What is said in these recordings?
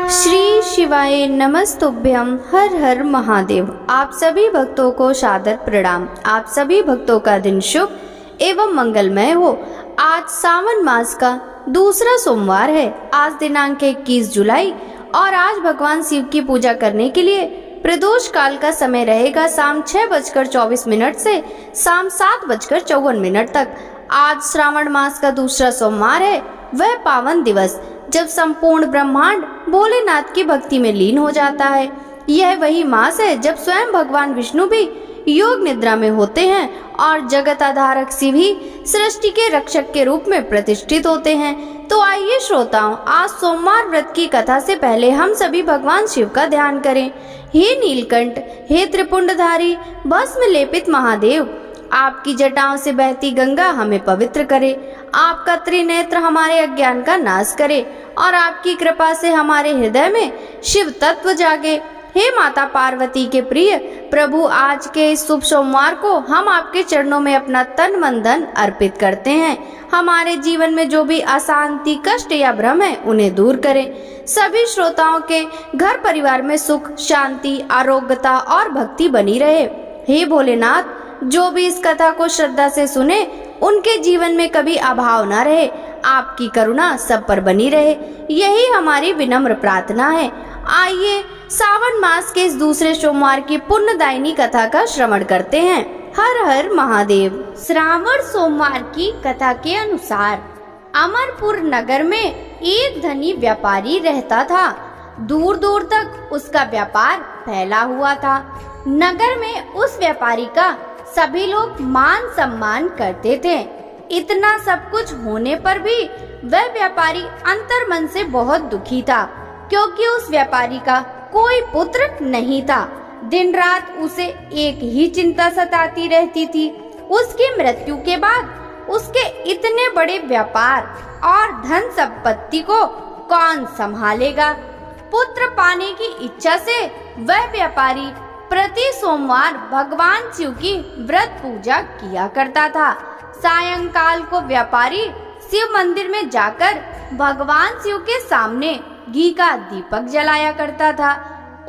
श्री शिवाय नमस्तुभ्यम। हर हर महादेव। आप सभी भक्तों को सादर प्रणाम। आप सभी भक्तों का दिन शुभ एवं मंगलमय हो। आज सावन मास का दूसरा सोमवार है। आज दिनांक 21 जुलाई और आज भगवान शिव की पूजा करने के लिए प्रदोष काल का समय रहेगा शाम 6:24 से शाम 7:54 तक। आज श्रावण मास का दूसरा सोमवार है। वह पावन दिवस जब संपूर्ण ब्रह्मांड भोलेनाथ की भक्ति में लीन हो जाता है। यह वही मास है जब स्वयं भगवान विष्णु भी योग निद्रा में होते हैं और जगत आधारक शिव ही सृष्टि के रक्षक के रूप में प्रतिष्ठित होते हैं। तो आइए श्रोताओं, आज सोमवार व्रत की कथा से पहले हम सभी भगवान शिव का ध्यान करें। हे नीलकंठ, हे त्रिपुंडधारी, भस्म लेपित महादेव, आपकी जटाओं से बहती गंगा हमें पवित्र करे। आपका त्रिनेत्र हमारे अज्ञान का नाश करे और आपकी कृपा से हमारे हृदय में शिव तत्व जागे। हे माता पार्वती के प्रिय प्रभु, आज के इस शुभ सोमवार को हम आपके चरणों में अपना तन मन धन अर्पित करते हैं। हमारे जीवन में जो भी अशांति, कष्ट या भ्रम है उन्हें दूर करें। सभी श्रोताओं के घर परिवार में सुख, शांति, आरोग्यता और भक्ति बनी रहे। हे भोलेनाथ, जो भी इस कथा को श्रद्धा से सुने उनके जीवन में कभी अभाव न रहे। आपकी करुणा सब पर बनी रहे, यही हमारी विनम्र प्रार्थना है। आइए सावन मास के इस दूसरे सोमवार की पुण्यदायिनी कथा का श्रवण करते हैं। हर हर महादेव। श्रावण सोमवार की कथा के अनुसार अमरपुर नगर में एक धनी व्यापारी रहता था। दूर दूर तक उसका व्यापार फैला हुआ था। नगर में उस व्यापारी का सभी लोग मान सम्मान करते थे। इतना सब कुछ होने पर भी वह व्यापारी अंतर्मन से बहुत दुखी था, क्योंकि उस व्यापारी का कोई पुत्र नहीं था। दिन रात उसे एक ही चिंता सताती रहती थी, उसकी मृत्यु के बाद उसके इतने बड़े व्यापार और धन संपत्ति को कौन संभालेगा। पुत्र पाने की इच्छा से वह व्यापारी प्रति सोमवार भगवान शिव की व्रत पूजा किया करता था। सायंकाल को व्यापारी शिव मंदिर में जाकर भगवान शिव के सामने घी का दीपक जलाया करता था।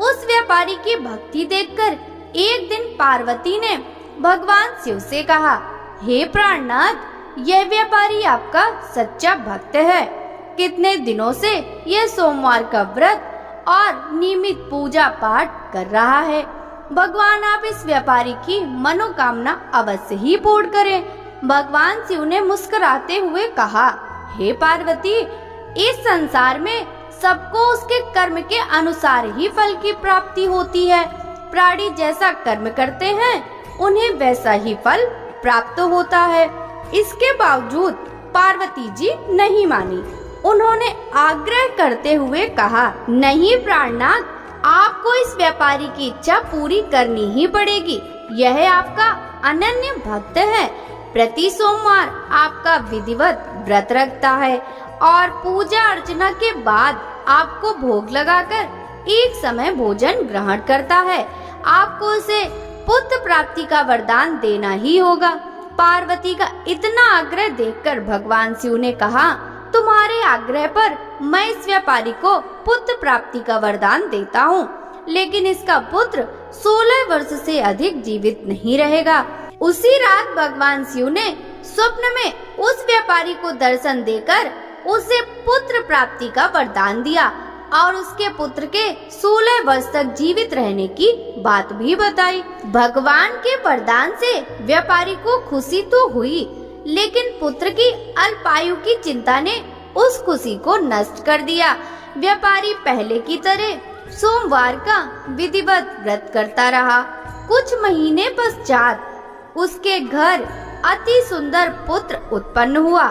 उस व्यापारी की भक्ति देखकर एक दिन पार्वती ने भगवान शिव से कहा, हे प्राणनाथ, यह व्यापारी आपका सच्चा भक्त है। कितने दिनों से यह सोमवार का व्रत और नियमित पूजा पाठ कर रहा है। भगवान आप इस व्यापारी की मनोकामना अवश्य ही पूर्ण करें। भगवान शिव ने मुस्कुराते हुए कहा, हे पार्वती, इस संसार में सबको उसके कर्म के अनुसार ही फल की प्राप्ति होती है। प्राणी जैसा कर्म करते हैं उन्हें वैसा ही फल प्राप्त होता है। इसके बावजूद पार्वती जी नहीं मानी। उन्होंने आग्रह करते हुए कहा, नहीं प्राणनाथ, आपको इस व्यापारी की इच्छा पूरी करनी ही पड़ेगी। यह आपका अनन्य भक्त है। प्रति सोमवार आपका विधिवत व्रत रखता है और पूजा अर्चना के बाद आपको भोग लगाकर एक समय भोजन ग्रहण करता है। आपको उसे पुत्र प्राप्ति का वरदान देना ही होगा। पार्वती का इतना आग्रह देखकर भगवान शिव ने कहा, तुम्हारे आग्रह पर मैं इस व्यापारी को पुत्र प्राप्ति का वरदान देता हूँ, लेकिन इसका पुत्र 16 वर्ष से अधिक जीवित नहीं रहेगा। उसी रात भगवान शिव ने स्वप्न में उस व्यापारी को दर्शन देकर उसे पुत्र प्राप्ति का वरदान दिया और उसके पुत्र के 16 वर्ष तक जीवित रहने की बात भी बताई। भगवान के वरदान से व्यापारी को खुशी तो हुई, लेकिन पुत्र की अल्पायु की चिंता ने उस खुशी को नष्ट कर दिया। व्यापारी पहले की तरह सोमवार का विधिवत व्रत करता रहा। कुछ महीने पश्चात उसके घर अति सुंदर पुत्र उत्पन्न हुआ।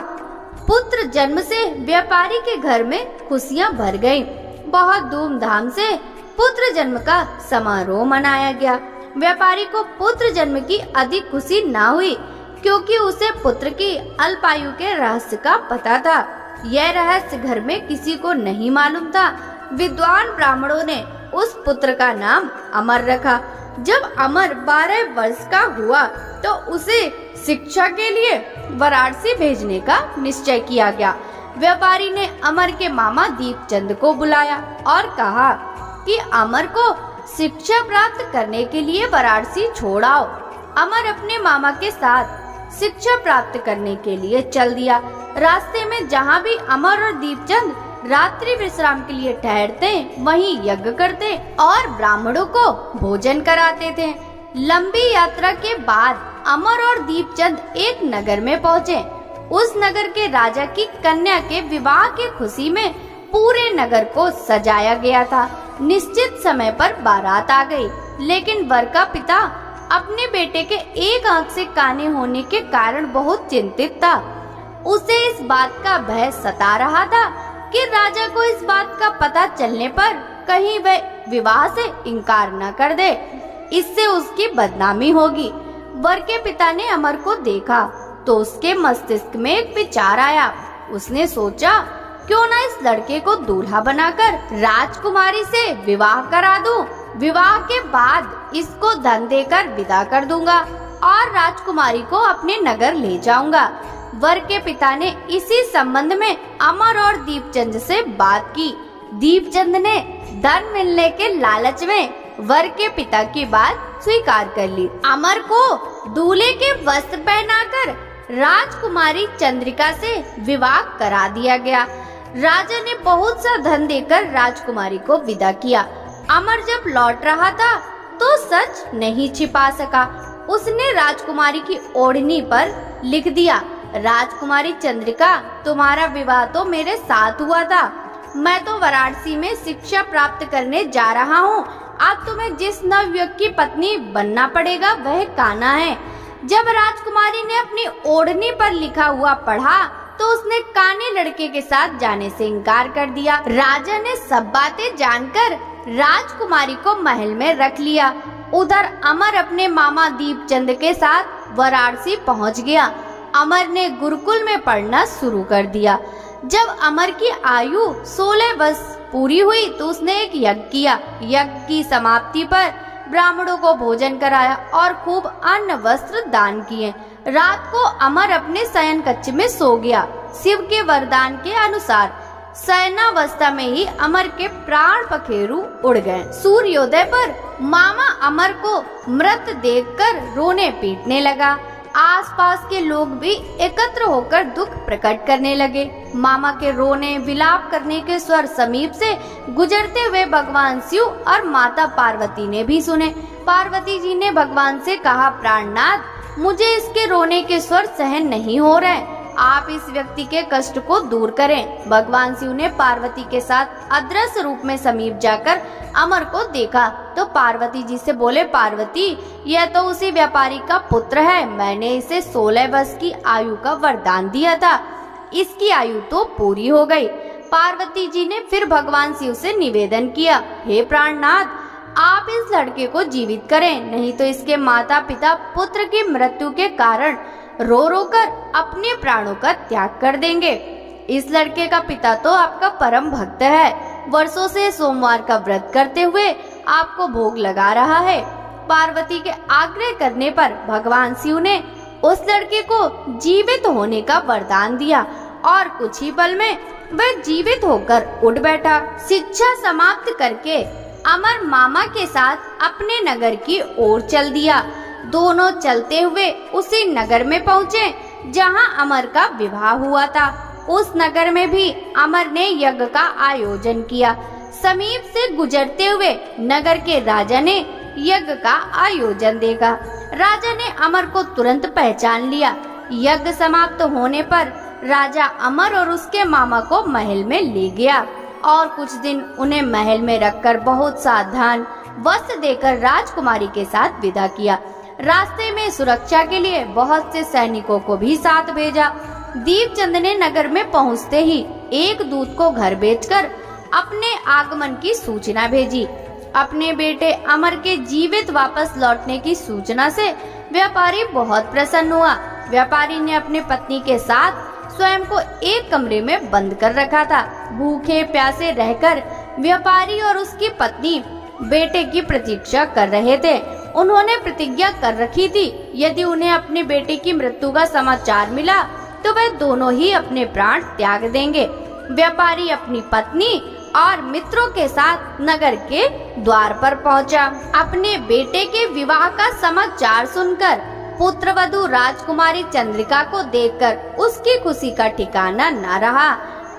पुत्र जन्म से व्यापारी के घर में खुशियां भर गईं। बहुत धूमधाम से पुत्र जन्म का समारोह मनाया गया। व्यापारी को पुत्र जन्म की अधिक खुशी न हुई, क्योंकि उसे पुत्र की अल्पायु के रहस्य का पता था। यह रहस्य घर में किसी को नहीं मालूम था। विद्वान ब्राह्मणों ने उस पुत्र का नाम अमर रखा। जब अमर 12 वर्ष का हुआ तो उसे शिक्षा के लिए वाराणसी भेजने का निश्चय किया गया। व्यापारी ने अमर के मामा दीपचंद को बुलाया और कहा कि अमर को शिक्षा प्राप्त करने के लिए वाराणसी छोड़ आओ। अमर अपने मामा के साथ शिक्षा प्राप्त करने के लिए चल दिया। रास्ते में जहाँ भी अमर और दीपचंद रात्रि विश्राम के लिए ठहरते वहीं यज्ञ करते और ब्राह्मणों को भोजन कराते थे। लंबी यात्रा के बाद अमर और दीपचंद एक नगर में पहुँचे। उस नगर के राजा की कन्या के विवाह की खुशी में पूरे नगर को सजाया गया था। निश्चित समय पर बारात आ गई, लेकिन वर का पिता अपने बेटे के एक आंख से काने होने के कारण बहुत चिंतित था। उसे इस बात का भय सता रहा था कि राजा को इस बात का पता चलने पर कहीं वह विवाह से इनकार न कर दे, इससे उसकी बदनामी होगी। वर के पिता ने अमर को देखा तो उसके मस्तिष्क में एक विचार आया। उसने सोचा, क्यों ना इस लड़के को दूल्हा बनाकर राजकुमारी से विवाह करा दूं। विवाह के बाद इसको धन देकर विदा कर दूंगा और राजकुमारी को अपने नगर ले जाऊंगा। वर के पिता ने इसी संबंध में अमर और दीपचंद से बात की। दीपचंद ने धन मिलने के लालच में वर के पिता की बात स्वीकार कर ली। अमर को दूल्हे के वस्त्र पहनाकर राजकुमारी चंद्रिका से विवाह करा दिया गया। राजा ने बहुत सा धन देकर राजकुमारी को विदा किया। अमर जब लौट रहा था तो सच नहीं छिपा सका। उसने राजकुमारी की ओढ़नी पर लिख दिया, राजकुमारी चंद्रिका, तुम्हारा विवाह तो मेरे साथ हुआ था। मैं तो वाराणसी में शिक्षा प्राप्त करने जा रहा हूँ। अब तुम्हें जिस नवयुवक की पत्नी बनना पड़ेगा वह कान्हा है। जब राजकुमारी ने अपनी ओढ़नी पर लिखा हुआ पढ़ा तो उसने काने लड़के के साथ जाने से इनकार कर दिया। राजा ने सब बातें जानकर राजकुमारी को महल में रख लिया। उधर अमर अपने मामा दीपचंद के साथ वाराणसी पहुंच गया। अमर ने गुरुकुल में पढ़ना शुरू कर दिया। जब अमर की आयु 16 वर्ष पूरी हुई तो उसने एक यज्ञ किया। यज्ञ की समाप्ति पर ब्राह्मणों को भोजन कराया और खूब अन्न वस्त्र दान किए। रात को अमर अपने शयन कक्ष में सो गया। शिव के वरदान के अनुसार शयनावस्था में ही अमर के प्राण पखेरु उड़ गए। सूर्योदय पर मामा अमर को मृत देखकर रोने पीटने लगा। आसपास के लोग भी एकत्र होकर दुख प्रकट करने लगे। मामा के रोने विलाप करने के स्वर समीप से गुजरते हुए भगवान शिव और माता पार्वती ने भी सुने। पार्वती जी ने भगवान से कहा, प्राणनाथ, मुझे इसके रोने के स्वर सहन नहीं हो रहे, आप इस व्यक्ति के कष्ट को दूर करें। भगवान शिव ने पार्वती के साथ अदृश्य रूप में समीप जाकर अमर को देखा तो पार्वती जी से बोले, पार्वती, यह तो उसी व्यापारी का पुत्र है। मैंने इसे 16 वर्ष की आयु का वरदान दिया था, इसकी आयु तो पूरी हो गई। पार्वती जी ने फिर भगवान शिव से निवेदन किया, हे प्राणनाथ, आप इस लड़के को जीवित करें, नहीं तो इसके माता पिता पुत्र की मृत्यु के कारण रो रो कर अपने प्राणों का त्याग कर देंगे। इस लड़के का पिता तो आपका परम भक्त है, वर्षों से सोमवार का व्रत करते हुए आपको भोग लगा रहा है। पार्वती के आग्रह करने पर भगवान शिव ने उस लड़के को जीवित होने का वरदान दिया और कुछ ही पल में वह जीवित होकर उठ बैठा। शिक्षा समाप्त करके अमर मामा के साथ अपने नगर की ओर चल दिया। दोनों चलते हुए उसी नगर में पहुँचे जहां अमर का विवाह हुआ था। उस नगर में भी अमर ने यज्ञ का आयोजन किया। समीप से गुजरते हुए नगर के राजा ने यज्ञ का आयोजन देखा। राजा ने अमर को तुरंत पहचान लिया। यज्ञ समाप्त होने पर राजा अमर और उसके मामा को महल में ले गया और कुछ दिन उन्हें महल में रखकर बहुत सा धन वस्त्र देकर राजकुमारी के साथ विदा किया। रास्ते में सुरक्षा के लिए बहुत से सैनिकों को भी साथ भेजा। दीपचंद ने नगर में पहुंचते ही एक दूत को घर भेजकर अपने आगमन की सूचना भेजी। अपने बेटे अमर के जीवित वापस लौटने की सूचना से व्यापारी बहुत प्रसन्न हुआ। व्यापारी ने अपने पत्नी के साथ स्वयं को एक कमरे में बंद कर रखा था। भूखे प्यासे रहकर व्यापारी और उसकी पत्नी बेटे की प्रतीक्षा कर रहे थे। उन्होंने प्रतिज्ञा कर रखी थी, यदि उन्हें अपने बेटे की मृत्यु का समाचार मिला तो वह दोनों ही अपने प्राण त्याग देंगे। व्यापारी अपनी पत्नी और मित्रों के साथ नगर के द्वार पर पहुंचा। अपने बेटे के विवाह का समाचार सुनकर पुत्रवधू राजकुमारी चंद्रिका को देखकर उसकी खुशी का ठिकाना न रहा।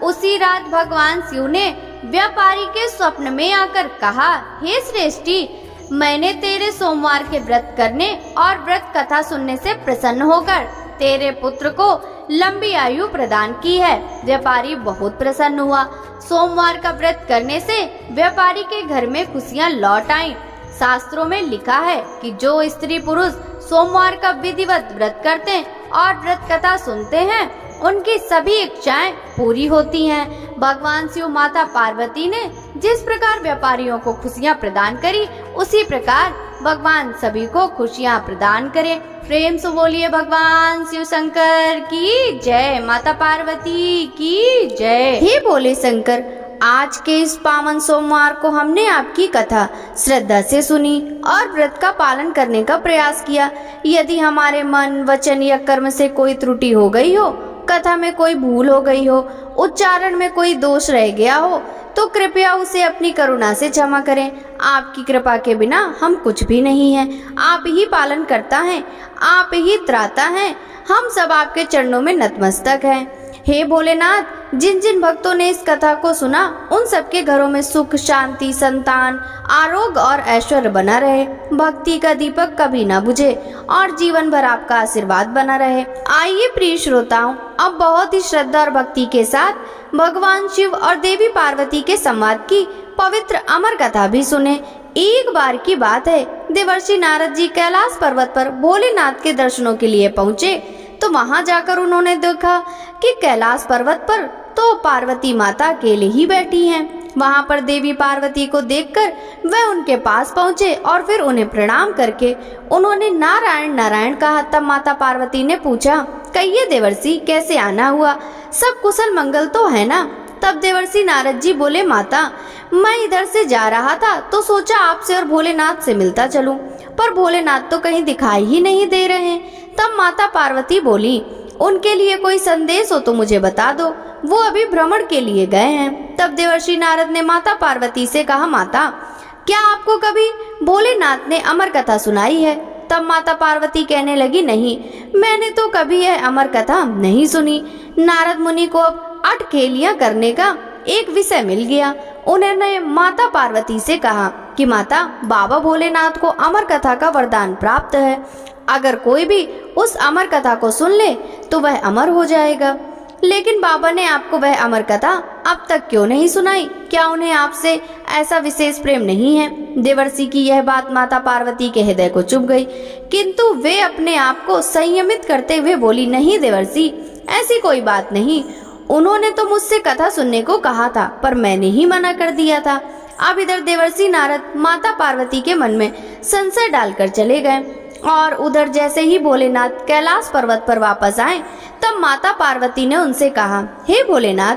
उसी रात भगवान शिव ने व्यापारी के स्वप्न में आकर कहा, हे श्रेष्ठी, मैंने तेरे सोमवार के व्रत करने और व्रत कथा सुनने से प्रसन्न होकर तेरे पुत्र को लंबी आयु प्रदान की है। व्यापारी बहुत प्रसन्न हुआ। सोमवार का व्रत करने से व्यापारी के घर में खुशियां लौट आईं। शास्त्रों में लिखा है कि जो स्त्री पुरुष सोमवार का विधिवत व्रत करते हैं और व्रत कथा सुनते हैं, उनकी सभी इच्छाएं पूरी होती हैं। भगवान शिव माता पार्वती ने जिस प्रकार व्यापारियों को खुशियां प्रदान करी, उसी प्रकार भगवान सभी को खुशियां प्रदान करें। प्रेम से बोलिए भगवान शिव शंकर की जय, माता पार्वती की जय। हे बोले शंकर, आज के इस पावन सोमवार को हमने आपकी कथा श्रद्धा से सुनी और व्रत का पालन करने का प्रयास किया। यदि हमारे मन, वचन या कर्म से कोई त्रुटि हो गई हो, कथा में कोई भूल हो गई हो, उच्चारण में कोई दोष रह गया हो, तो कृपया उसे अपनी करुणा से क्षमा करें। आपकी कृपा के बिना हम कुछ भी नहीं हैं। आप ही पालन करता है, आप ही त्राता है। हम सब आपके चरणों में नतमस्तक हैं। हे भोलेनाथ, जिन जिन भक्तों ने इस कथा को सुना, उन सबके घरों में सुख, शांति, संतान, आरोग्य और ऐश्वर्य बना रहे। भक्ति का दीपक कभी ना बुझे और जीवन भर आपका आशीर्वाद बना रहे। आइए प्रिय श्रोताओं, अब बहुत ही श्रद्धा और भक्ति के साथ भगवान शिव और देवी पार्वती के संवाद की पवित्र अमर कथा भी सुने। एक बार की बात है, देवर्षि नारद जी कैलाश पर्वत पर भोलेनाथ के दर्शनों के लिए पहुँचे। तो वहां जाकर उन्होंने देखा कि कैलाश पर्वत पर तो पार्वती माता अकेले ही बैठी हैं। वहां पर देवी पार्वती को देखकर वह उनके पास पहुंचे और फिर उन्हें प्रणाम करके उन्होंने नारायण नारायण कहा। तब माता पार्वती ने पूछा, कहिए देवर्षि, कैसे आना हुआ? सब कुशल मंगल तो है ना? तब देवर्षि नारद जी बोले, माता, मैं इधर से जा रहा था तो सोचा आपसे और भोलेनाथ से मिलता चलूं, पर भोलेनाथ तो कहीं दिखाई ही नहीं दे रहे। तब माता पार्वती बोली, उनके लिए कोई संदेश हो तो मुझे बता दो, वो अभी भ्रमण के लिए गए हैं। तब देवर्षि नारद ने माता पार्वती से कहा, माता, क्या आपको कभी भोलेनाथ ने अमर कथा सुनाई है? तब माता पार्वती कहने लगी, नहीं, मैंने तो कभी यह अमर कथा नहीं सुनी। नारद मुनि को अब अटखेलियां करने का एक विषय मिल गया। उन्होंने माता पार्वती से कहा कि माता, बाबा भोलेनाथ को अमर कथा का वरदान प्राप्त है। अगर कोई भी उस अमर कथा को सुन ले तो वह अमर हो जाएगा। लेकिन बाबा ने आपको वह अमर कथा अब तक क्यों नहीं सुनाई? क्या उन्हें आपसे ऐसा विशेष प्रेम नहीं है? देवर्षि की यह बात माता पार्वती के हृदय को चुभ गई, किंतु वे अपने आप को संयमित करते हुए बोली, नहीं देवर्षि, ऐसी कोई बात नहीं। उन्होंने तो मुझसे कथा सुनने को कहा था, पर मैंने ही मना कर दिया था। अब इधर देवर्षि नारद माता पार्वती के मन में संशय डालकर चले गए और उधर जैसे ही भोलेनाथ कैलाश पर्वत पर वापस आए, तब माता पार्वती ने उनसे कहा, हे भोलेनाथ,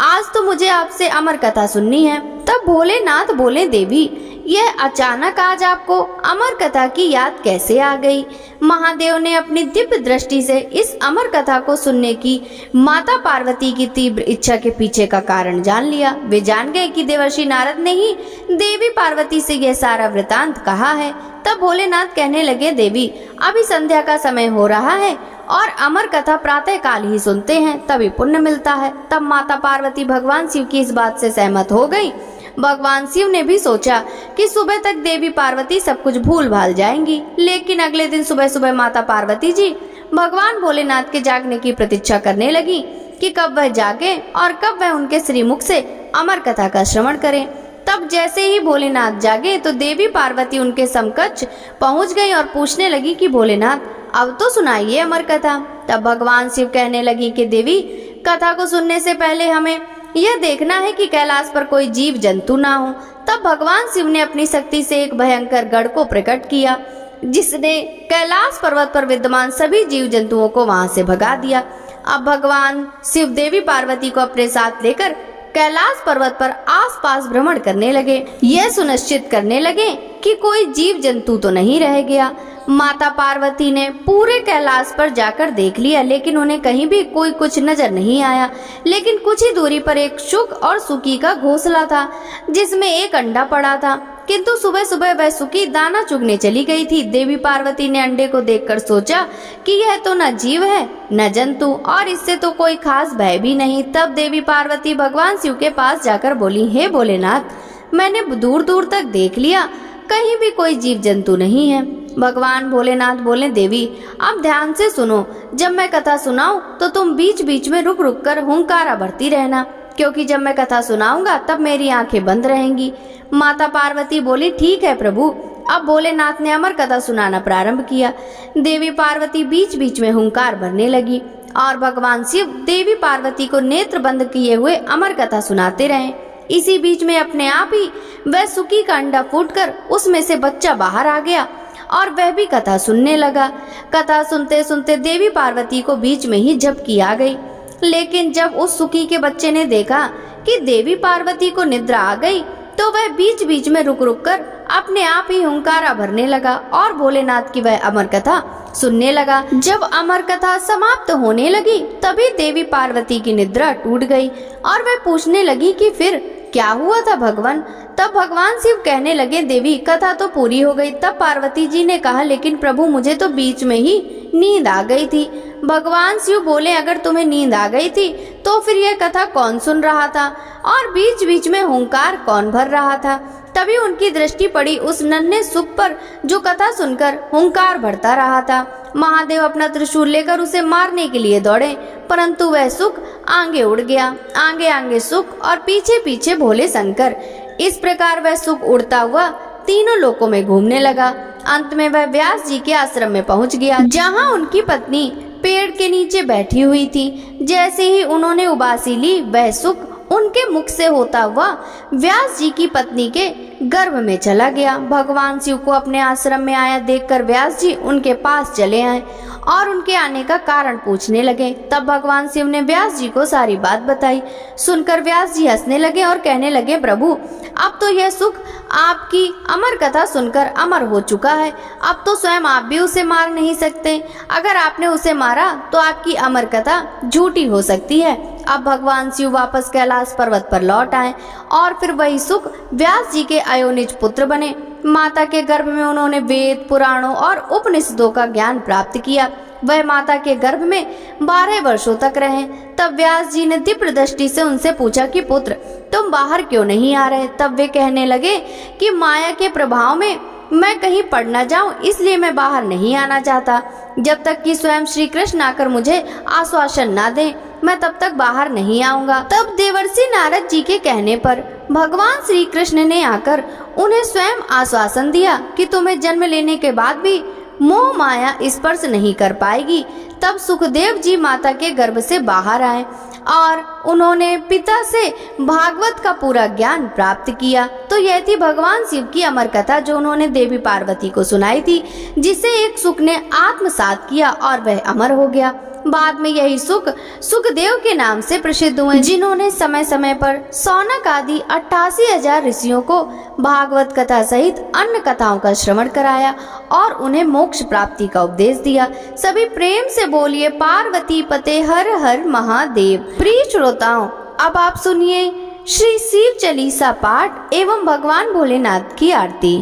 आज तो मुझे आपसे अमर कथा सुननी है। तब भोलेनाथ बोले, देवी, यह अचानक आज आपको अमर कथा की याद कैसे आ गई? महादेव ने अपनी दिव्य दृष्टि से इस अमर कथा को सुनने की माता पार्वती की तीव्र इच्छा के पीछे का कारण जान लिया। वे जान गए कि देवर्षि नारद ने ही देवी पार्वती से यह सारा वृतांत कहा है। तब भोलेनाथ कहने लगे, देवी, अभी संध्या का समय हो रहा है और अमर कथा प्रातः काल ही सुनते हैं, तभी पुण्य मिलता है। तब माता पार्वती भगवान शिव की इस बात से सहमत हो गई। भगवान शिव ने भी सोचा कि सुबह तक देवी पार्वती सब कुछ भूल भाल जाएंगी, लेकिन अगले दिन सुबह सुबह माता पार्वती जी भगवान भोलेनाथ के जागने की प्रतीक्षा करने लगी कि कब वह जागे और कब वह उनके श्रीमुख से अमर कथा का श्रवण करें। तब जैसे ही भोलेनाथ जागे तो देवी पार्वती उनके समकक्ष पहुंच गई और पूछने लगी कि भोलेनाथ, अब तो सुनाइए अमर कथा। तब भगवान शिव कहने लगी कि देवी, कथा को सुनने से पहले हमें यह देखना है कि कैलाश पर कोई जीव जंतु ना हो। तब भगवान शिव ने अपनी शक्ति से एक भयंकर गढ़ को प्रकट किया, जिसने कैलाश पर्वत पर विद्यमान सभी जीव जंतुओं को वहां से भगा दिया। अब भगवान शिव देवी पार्वती को अपने साथ लेकर कैलाश पर्वत पर आसपास भ्रमण करने लगे। यह सुनिश्चित करने लगे कि कोई जीव जंतु तो नहीं रह गया। माता पार्वती ने पूरे कैलाश पर जाकर देख लिया, लेकिन उन्हें कहीं भी कोई कुछ नजर नहीं आया। लेकिन कुछ ही दूरी पर एक शुक और सुकी का घोंसला था, जिसमें एक अंडा पड़ा था। किंतु सुबह सुबह वह सुकी दाना चुगने चली गई थी। देवी पार्वती ने अंडे को देखकर सोचा कि यह तो न जीव है न जंतु, और इससे तो कोई खास भय भी नहीं। तब देवी पार्वती भगवान शिव के पास जाकर बोली, हे भोलेनाथ, मैंने दूर दूर तक देख लिया, कहीं भी कोई जीव जंतु नहीं है। भगवान भोलेनाथ बोले, देवी अब ध्यान से सुनो, जब मैं कथा सुनाऊं तो तुम बीच बीच में रुक रुक कर हुंकारा भरती रहना, क्योंकि जब मैं कथा सुनाऊंगा तब मेरी आंखें बंद रहेंगी। माता पार्वती बोली, ठीक है प्रभु। अब भोलेनाथ ने अमर कथा सुनाना प्रारंभ किया। देवी पार्वती बीच बीच में हुंकार भरने लगी और भगवान शिव देवी पार्वती को नेत्र बंद किए हुए अमर कथा सुनाते रहे। इसी बीच में अपने आप ही वह सुकी का अंडा फूटकर उसमें से बच्चा बाहर आ गया और वह भी कथा सुनने लगा। कथा सुनते सुनते देवी पार्वती को बीच में ही झपकी आ गई। लेकिन जब उस सुकी के बच्चे ने देखा कि देवी पार्वती को निद्रा आ गई, तो वह बीच बीच में रुक रुक कर अपने आप ही हुंकारा भरने लगा और भोलेनाथ की वह अमर कथा सुनने लगा। जब अमर कथा समाप्त होने लगी, तभी देवी पार्वती की निद्रा टूट गई और वह पूछने लगी कि फिर क्या हुआ था भगवान। तब भगवान शिव कहने लगे, देवी कथा तो पूरी हो गई। तब पार्वती जी ने कहा, लेकिन प्रभु मुझे तो बीच में ही नींद आ गई थी। भगवान शिव बोले, अगर तुम्हें नींद आ गई थी तो फिर यह कथा कौन सुन रहा था और बीच बीच में हुंकार कौन भर रहा था। तभी उनकी दृष्टि पड़ी उस नन्हे सुक पर जो कथा सुनकर हुंकार भरता रहा था। महादेव अपना त्रिशूल लेकर उसे मारने के लिए दौड़े, परंतु वह सुक आगे उड़ गया। आगे आगे सुक और पीछे पीछे भोले शंकर। इस प्रकार वह सुक उड़ता हुआ तीनों लोकों में घूमने लगा। अंत में वह व्यास जी के आश्रम में पहुंच गया, जहां उनकी पत्नी पेड़ के नीचे बैठी हुई थी। जैसे ही उन्होंने उबासी ली, वह सुक उनके मुख से होता हुआ व्यास जी की पत्नी के गर्भ में चला गया। भगवान शिव को अपने आश्रम में आया देखकर व्यास जी उनके पास चले आए और उनके आने का कारण पूछने लगे। तब भगवान शिव ने व्यास जी को सारी बात बताई। सुनकर व्यास जी हंसने लगे और कहने लगे, प्रभु अब तो यह सुख आपकी अमर कथा सुनकर अमर हो चुका है। अब तो स्वयं आप भी उसे मार नहीं सकते। अगर आपने उसे मारा तो आपकी अमर कथा झूठी हो सकती है। अब भगवान शिव वापस कैलाश पर्वत पर लौट आए और फिर वही सुख व्यास जी के अयोनिज पुत्र बने। माता के गर्भ में उन्होंने वेद, पुराणों और उपनिषदों का ज्ञान प्राप्त किया। वह माता के गर्भ में 12 वर्षों तक रहे। तब व्यास जी ने दिव्य दृष्टि से उनसे पूछा कि पुत्र तुम बाहर क्यों नहीं आ रहे। तब वे कहने लगे कि माया के प्रभाव में मैं कहीं पड़ न जाऊं, इसलिए मैं बाहर नहीं आना चाहता। जब तक कि स्वयं श्री कृष्ण आकर मुझे आश्वासन ना दें, मैं तब तक बाहर नहीं आऊंगा। तब देवर्षि नारद जी के कहने पर भगवान श्री कृष्ण ने आकर उन्हें स्वयं आश्वासन दिया कि तुम्हें जन्म लेने के बाद भी मोह माया स्पर्श नहीं कर पाएगी। तब सुखदेव जी माता के गर्भ से बाहर आए और उन्होंने पिता से भागवत का पूरा ज्ञान प्राप्त किया। तो यह थी भगवान शिव की अमर कथा जो उन्होंने देवी पार्वती को सुनाई थी, जिसे एक सुख ने आत्मसात किया और वह अमर हो गया। बाद में यही सुख सुखदेव के नाम से प्रसिद्ध हुए, जिन्होंने समय समय पर सौनक आदि 88,000 ऋषियों को भागवत कथा सहित अन्य कथाओं का श्रवण कराया और उन्हें मोक्ष प्राप्ति का उपदेश दिया। सभी प्रेम से बोलिए पार्वती पते हर हर महादेव। प्रिय श्रोताओं, अब आप सुनिए श्री शिव चालीसा पाठ एवं भगवान भोलेनाथ की आरती।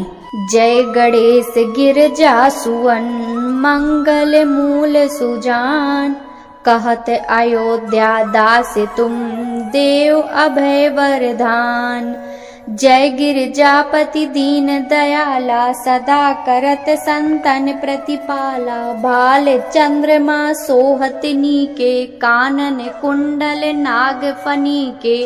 जय गणेश गिरजा सुवन मंगल मूल सुजान, कहत अयोध्या दास तुम देव अभय वरदान। जय गिरजापति दीन दयाला, सदा करत संतन प्रतिपाला। भाल चंद्रमा सोहत नीके, कानन कुंडल नाग फनी के।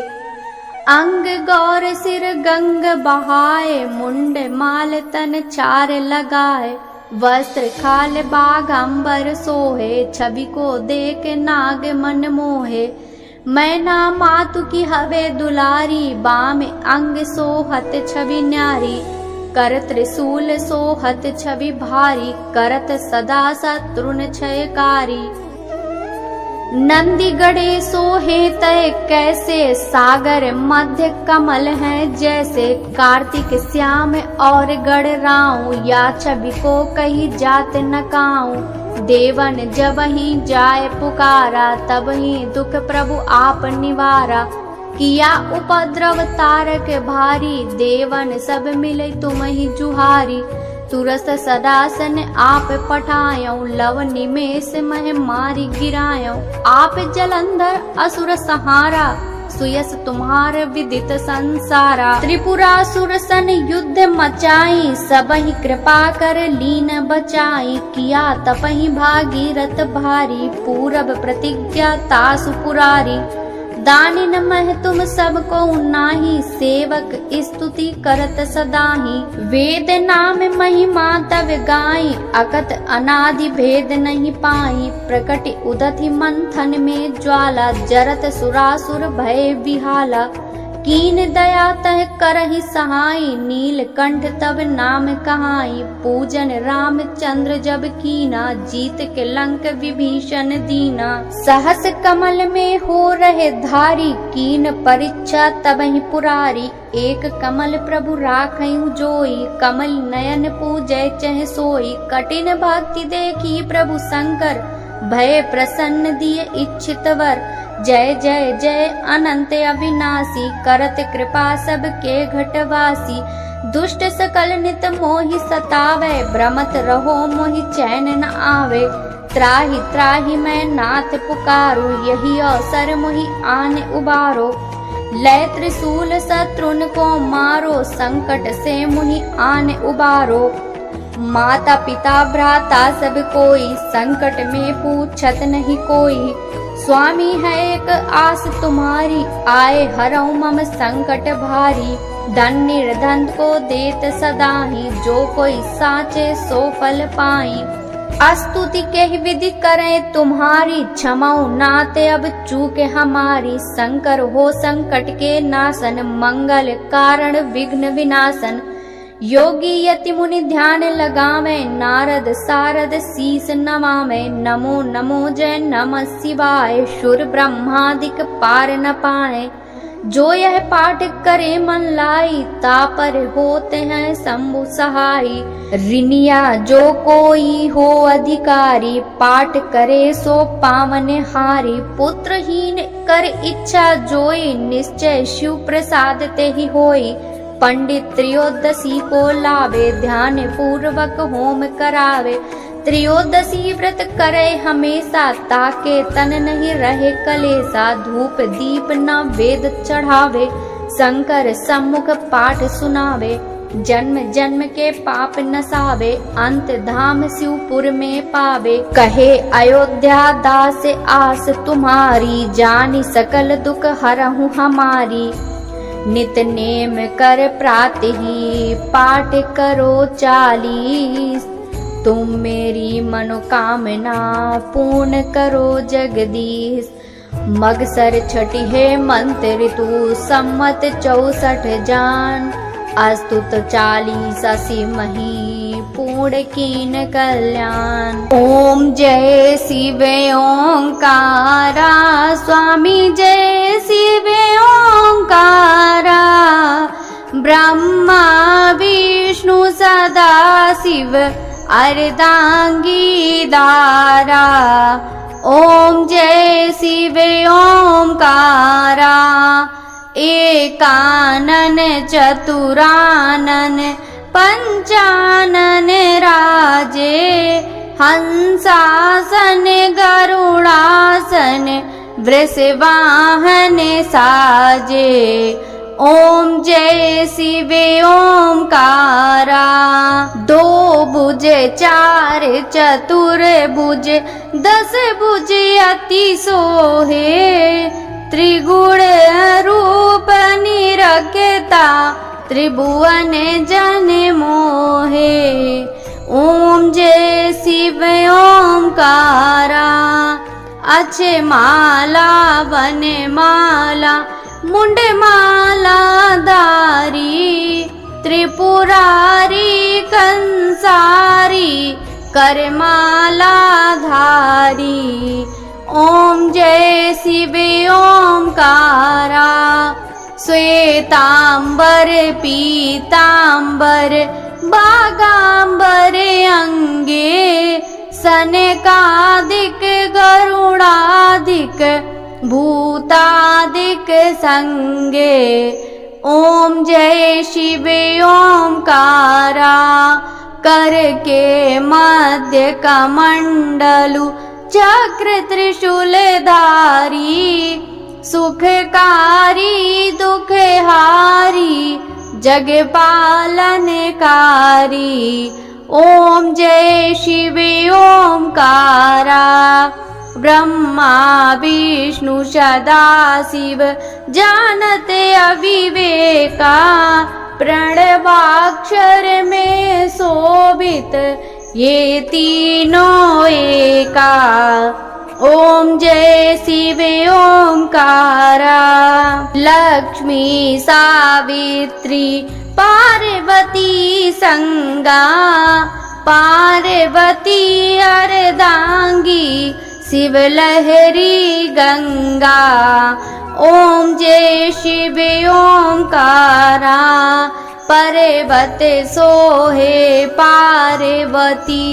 अंग गौर सिर गंग बहाए, मुंड माल तन चार लगाए। वस्त्र खाल बाघ अंबर सोहे, छवि को देख नाग मन मोहे। मैना मातु की हवे दुलारी, बाम अंग सोहत छवि न्यारी। कर त्रिशूल सोहत छवि भारी, करत सदा शत्रुन क्षयकारी। नंदी गढ़े सोहे तय कैसे, सागर मध्य कमल है जैसे। कार्तिक श्याम और गढ़ राऊ, या छवि को कही जात न काऊ। देवन जब ही जाय पुकारा, तब ही दुख प्रभु आप निवारा। किया उपद्रव तारक भारी, देवन सब मिले तुम ही जुहारी। तुरस्त सदासन आप पठायो, लव निमेष मह मारी गिरायो। आप जलंधर असुर सहारा, सुयस तुम्हार विदित संसारा। त्रिपुरासुर सन युद्ध मचाई, सबहि कृपा कर लीन बचाई। किया तपहि भागीरथ भारी, पूरब प्रतिज्ञा तासु पुरारी। दानिन मह तुम सबको नाही, सेवक स्तुति करत सदाही। वेद नाम महिमा तव गाई, अकत अनादि भेद नहीं पाई। प्रकट उदति मंथन में ज्वाला, जरत सुरासुर भय विहाला। कीन दया तह करहि सहाई, नीलकंठ तब नाम कहाई। पूजन रामचंद्र जब कीना, जीत के लंक विभीषण दीना। सहस कमल में हो रहे धारी, कीन परीक्षा तबहि पुरारी। एक कमल प्रभु राखयु जोई, कमल नयन पूजय चह सोई। कठिन भक्ति देखी प्रभु शंकर, भय प्रसन्न दिए इच्छित वर। जय जय जय अनंत अविनाशी, करत कृपा सबके घटवासी। दुष्ट सकल नित मोहि सतावे, भ्रमत रहो मोहि चैन न आवे। त्राहि त्राहि मैं नाथ पुकारो, यही अवसर मोहि आने उबारो। लय त्रिशूल शत्रुन को मारो, संकट से मोहि आने उबारो। माता पिता भ्राता सब कोई, संकट में पूछत नहीं कोई। स्वामी है एक आस तुम्हारी, आए हरऊ मम संकट भारी। धन निर्धन को देत सदाही, जो कोई साचे सो फल पाई। स्तुति के विधि करें तुम्हारी, क्षमाओ नाते अब चूके हमारी। शंकर हो संकट के नाशन, मंगल कारण विघ्न विनाशन। योगी यति मुनि ध्यान लगावे, नारद सारद शीस नमावे। नमो नमो जय नमः शिवाय, सुर ब्रह्मादिक पार न पाए। जो यह पाठ करे मन लाई, तापर होते हैं शंभु सहाई। ऋणिया जो कोई हो अधिकारी, पाठ करे सो पावन हारी। पुत्रहीन कर इच्छा जोई, निश्चय शिव प्रसाद ते ही होई। पंडित त्रयोदशी को लावे, ध्यान पूर्वक होम करावे। त्रयोदशी व्रत करे हमेशा, ताके तन नहीं रहे कलेसा। धूप दीप न वेद चढ़ावे, शंकर सम्मुख पाठ सुनावे। जन्म जन्म के पाप नसावे, अंत धाम शिवपुर में पावे। कहे अयोध्या दास आस तुम्हारी, जानी सकल दुख हरहु हमारी। नित नेम कर प्रातः ही, पाठ करो 40। तुम मेरी मनोकामना पूर्ण करो जगदीश। मगसर छठी है मंत्र ऋतु, सम्मत 64 जान। अस्तुत 40 मही, पूर्ण कीन कल्याण। ओम जय शिव ओंकारा, स्वामी जय शिव ओंकारा। ब्रह्मा विष्णु सदा शिव, अर्धांगी दारा। ओम जय शिव ओंकारा, एकानन चतुरानन पंचानन राजे। हंसासन गरुड़ासन, वृषवाहन साजे। ओम जय शिव ओंकारा। 2 भुज 4 चतुर भुज, 10 भुज अति सोहे। त्रिगुण रूप निरखता, त्रिभुवन जन मोहे। ओम जय शिव ओंकारा। अच्छे माला वन माला, मुंड माला धारी। त्रिपुरारी कंसारी, कर माला धारी। ओम जय शिव ओंकारा। श्वेतांबर पीतांबर बागांबर अंगे सनकादिक गरुड़ादिक भूतादिक संगे। ओम जय शिव ओंकारा। कर के मध्य कमंडलु चक्र त्रिशूलधारी सुखकारी दुखहारी जग पालनकारी। ओम जय शिव ओंकारा। ब्रह्मा विष्णु सदा शिव जानत अविवेका प्रणवाक्षर में शोभित ये तीनों एका। ओम जय शिव ओंकारा। लक्ष्मी सावित्री पार्वती संगा पार्वती अर्धांगी शिव लहरी गंगा। ओम जय शिव ओंकारा। पर्वत सोहे पार्वती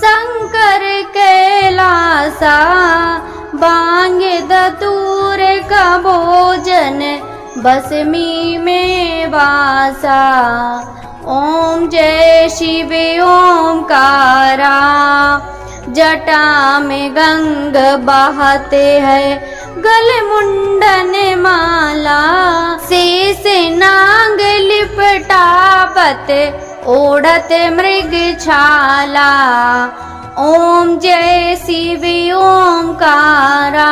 शंकर कैलासा बांग दतूर का भोजन बसमी में वासा। ओम जय शिव ओंकारा। जटा में गंग बहते हैं गल मुंडन माला शेष नांग लिपटावत ओढ़त मृग छाला। ओम जय शिव ओंकारा।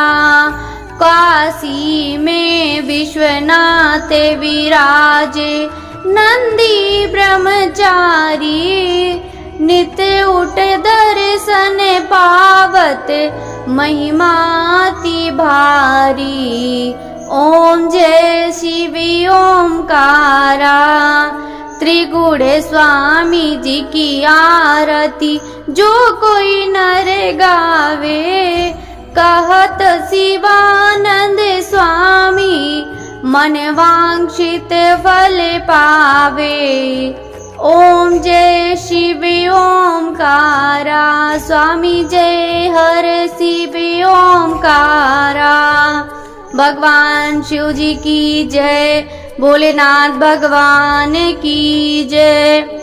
काशी में विश्वनाथ विराजे नंदी ब्रह्मचारी नित्य उठ दर्शन पावत महिमाति भारी। ओम जय शिव ओंकारा। त्रिगुण स्वामी जी की आरती जो कोई नर गावे कहत शिवानंद स्वामी मन वांछित फल पावे। ओम जय शिव ओंकारा। स्वामी जय हर शिव ओंकारा। भगवान शिव जी की जय। भोलेनाथ भगवान की जय।